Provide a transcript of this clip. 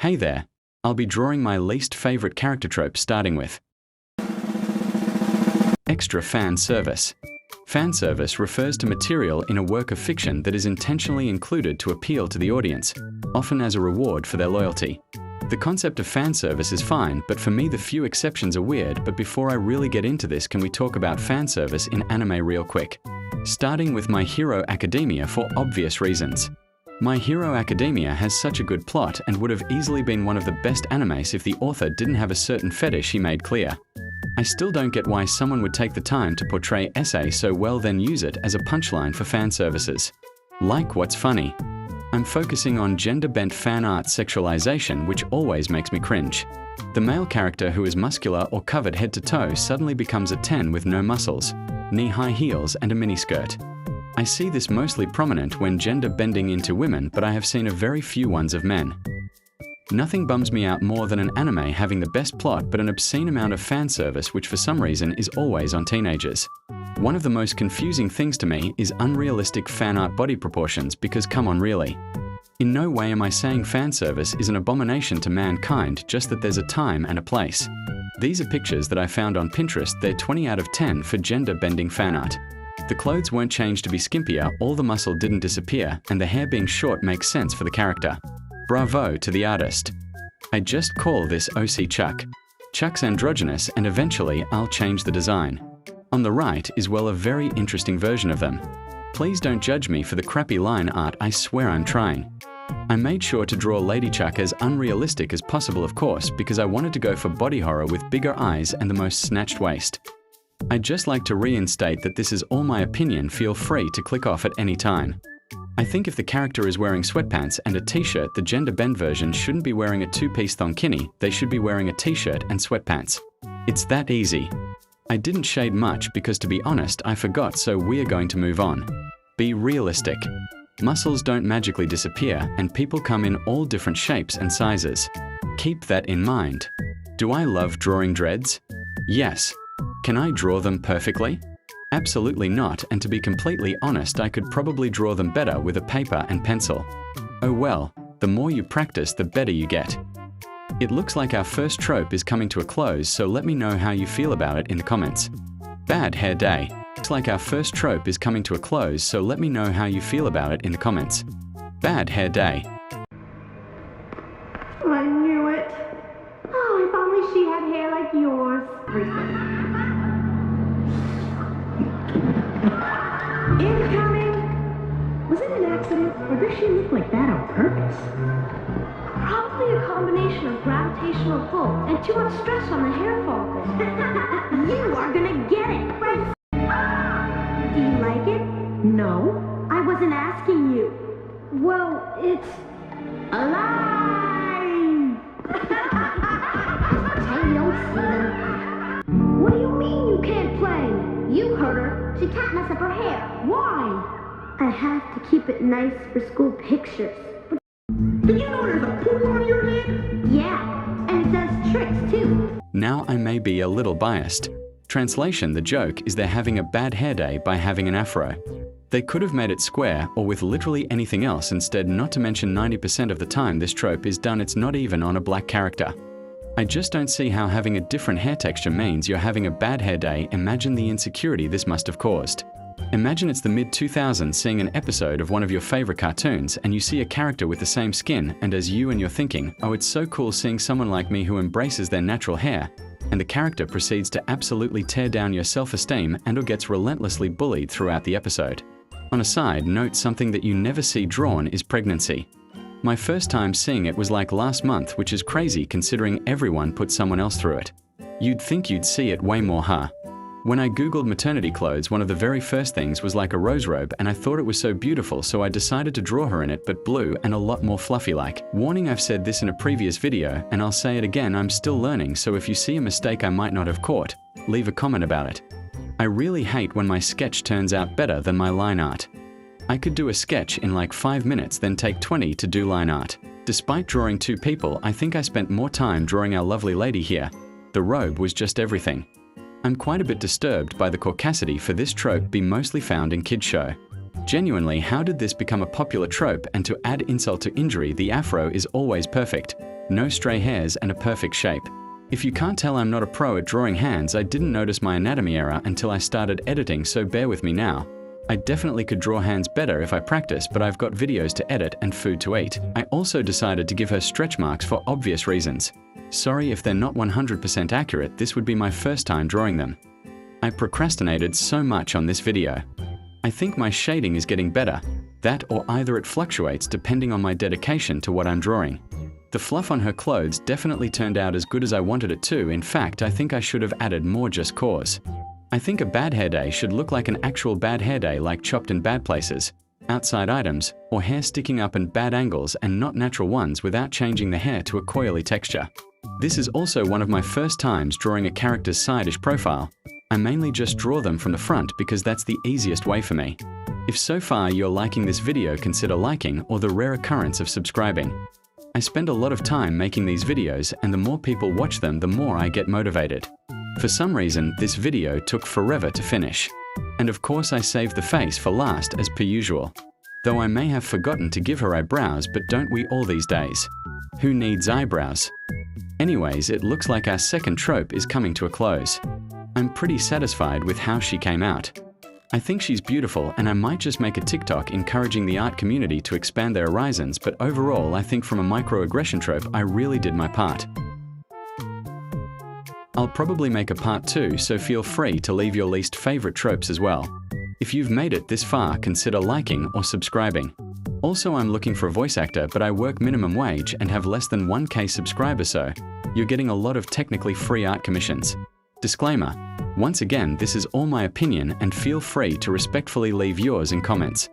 Hey there, I'll be drawing my least favorite character trope starting with extra fan service. Fan service refers to material in a work of fiction that is intentionally included to appeal to the audience, often as a reward for their loyalty. The concept of fan service is fine, but for me the few exceptions are weird. But before I really get into this, can we talk about fan service in anime real quick? Starting with My Hero Academia for obvious reasons. My Hero Academia has such a good plot and would have easily been one of the best animes if the author didn't have a certain fetish he made clear. I still don't get why someone would take the time to portray essay so well then use it as a punchline for fan services. Like, what's funny? I'm focusing on gender-bent fan art sexualization, which always makes me cringe. The male character who is muscular or covered head to toe suddenly becomes a 10 with no muscles, knee-high heels and a miniskirt. I see this mostly prominent when gender bending into women, but I have seen a very few ones of men. Nothing bums me out more than an anime having the best plot but an obscene amount of fan service which for some reason is always on teenagers. One of the most confusing things to me is unrealistic fan art body proportions, because come on, really. In no way am I saying fan service is an abomination to mankind, just that there's a time and a place. These are pictures that I found on Pinterest. They're 20 out of 10 for gender bending fan art. The clothes weren't changed to be skimpier, all the muscle didn't disappear, and the hair being short makes sense for the character. Bravo to the artist. I just call this OC Chuck. Chuck's androgynous, and eventually I'll change the design. On the right is, well, a very interesting version of them. Please don't judge me for the crappy line art, I swear I'm trying. I made sure to draw Lady Chuck as unrealistic as possible, of course, because I wanted to go for body horror with bigger eyes and the most snatched waist. I'd just like to reinstate that this is all my opinion. Feel free to click off at any time. I think if the character is wearing sweatpants and a t-shirt, the gender bend version shouldn't be wearing a two-piece thonkini, they should be wearing a t-shirt and sweatpants. It's that easy. I didn't shade much because, to be honest, I forgot, so we're going to move on. Be realistic. Muscles don't magically disappear, and people come in all different shapes and sizes. Keep that in mind. Do I love drawing dreads? Yes. Can I draw them perfectly? Absolutely not, and to be completely honest, I could probably draw them better with a paper and pencil. Oh well, the more you practice, the better you get. It looks like our first trope is coming to a close, so let me know how you feel about it in the comments. Bad hair day. Looks like our first trope is coming to a close, so let me know how you feel about it in the comments. Bad hair day. I knew it. Oh, if only she had hair like yours. Incoming! Was it an accident, or does she look like that on purpose? Probably a combination of gravitational pull and too much stress on the hair follicles. You are gonna get it! Do you like it? No. I wasn't asking you. Well, it's alive! Pretend you don't see them. What do you mean you can't play? You hurt her. She can't mess up her hair. Why? I have to keep it nice for school pictures. Did you know there's a pool on your head? Yeah, and it does tricks too. Now I may be a little biased. Translation: the joke is they're having a bad hair day by having an afro. They could have made it square or with literally anything else instead, not to mention 90% of the time this trope is done, it's not even on a black character. I just don't see how having a different hair texture means you're having a bad hair day. Imagine the insecurity this must have caused. Imagine it's the mid-2000s seeing an episode of one of your favorite cartoons and you see a character with the same skin, and as you and you're thinking, oh, it's so cool seeing someone like me who embraces their natural hair, and the character proceeds to absolutely tear down your self-esteem and or gets relentlessly bullied throughout the episode. On a side note, something that you never see drawn is pregnancy. My first time seeing it was like last month, which is crazy considering everyone put someone else through it. You'd think you'd see it way more, huh? When I googled maternity clothes, one of the very first things was like a rose robe, and I thought it was so beautiful, so I decided to draw her in it, but blue and a lot more fluffy like. Warning, I've said this in a previous video, and I'll say it again, I'm still learning, so if you see a mistake I might not have caught, leave a comment about it. I really hate when my sketch turns out better than my line art. I could do a sketch in like 5 minutes, then take 20 to do line art. Despite drawing 2 people, I think I spent more time drawing our lovely lady here. The robe was just everything. I'm quite a bit disturbed by the caucasity for this trope be mostly found in kids' show. Genuinely, how did this become a popular trope? And to add insult to injury, the afro is always perfect. no stray hairs and a perfect shape. If you can't tell I'm not a pro at drawing hands, I didn't notice my anatomy error until I started editing, so bear with me now. I definitely could draw hands better if I practice, but I've got videos to edit and food to eat. I also decided to give her stretch marks for obvious reasons. Sorry if they're not 100% accurate, this would be my first time drawing them. I procrastinated so much on this video. I think my shading is getting better. That or either it fluctuates depending on my dedication to what I'm drawing. The fluff on her clothes definitely turned out as good as I wanted it to. In fact, I think I should have added more just cause. I think a bad hair day should look like an actual bad hair day, like chopped in bad places, outside items, or hair sticking up in bad angles and not natural ones without changing the hair to a coily texture. This is also one of my first times drawing a character's side-ish profile. I mainly just draw them from the front because that's the easiest way for me. If so far you're liking this video, consider liking, or the rare occurrence of subscribing. I spend a lot of time making these videos, and the more people watch them, the more I get motivated. For some reason, this video took forever to finish. And of course I saved the face for last as per usual. Though I may have forgotten to give her eyebrows, but don't we all these days? Who needs eyebrows? Anyways, it looks like our second trope is coming to a close. I'm pretty satisfied with how she came out. I think she's beautiful, and I might just make a TikTok encouraging the art community to expand their horizons, but overall I think from a microaggression trope I really did my part. I'll probably make a part 2, so feel free to leave your least favorite tropes as well. If you've made it this far, consider liking or subscribing. Also, I'm looking for a voice actor, but I work minimum wage and have less than 1K subscribers, so you're getting a lot of technically free art commissions. Disclaimer: once again, this is all my opinion, and feel free to respectfully leave yours in comments.